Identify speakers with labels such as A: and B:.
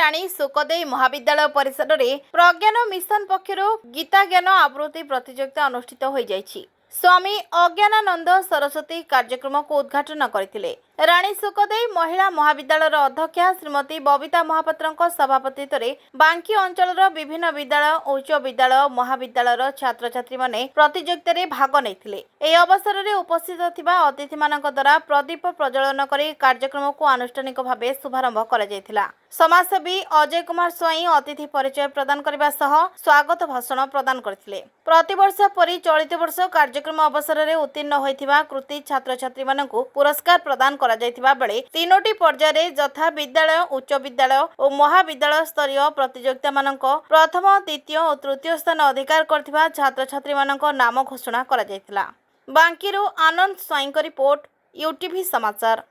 A: टाणी सुखदेई महाविद्यालय परिसर में प्रज्ञान मिशन पक्षर गीता ज्ञान आवृत्ति प्रतियोगिता अनुष्ठित हो जाइछि। स्वामी अज्ञानानंद सरस्वती कार्यक्रम को उद्घाटन करथिले। राणी सुखदेई महिला महाविद्यालय अध्यक्षा श्रीमती बबिता महापात्र सभापतित्व में बांकी अंचल विभिन्न विद्यालय उच्च विद्यालय महाविद्यालय छात्र छात्री माने प्रतियोगिता रे भाग नेथिले। एही अवसर में उपस्थित थिबा अतिथि मानक द्वारा प्रदीप प्रज्वलन करी कार्यक्रम को आनुष्ठानिक भाव शुभारंभ करा जायथिला। समाजसेवी अजय कुमार स्वाई अतिथि परिचय प्रदान करने सह स्वागत भाषण प्रदान करथिले। प्रतिवर्ष परि चलित वर्ष कार्यक्रम अवसर में उत्तीर्ण होइथिबा कृति छात्र छात्री मानकु पुरस्कार प्रदान करा जायथिबा बेले तीनोटी पर्याय यथा विद्यालय उच्च विद्यालय और महाविद्यालय स्तरीय प्रतियोगिता मानक प्रथम द्वितीय और तृतीय स्थान अधिकार करथिबा छात्र छात्री मानक नाम घोषणा करा जायथिला। बांकीरू आनंद स्वाईंक रिपोर्ट यूटीवी समाचार।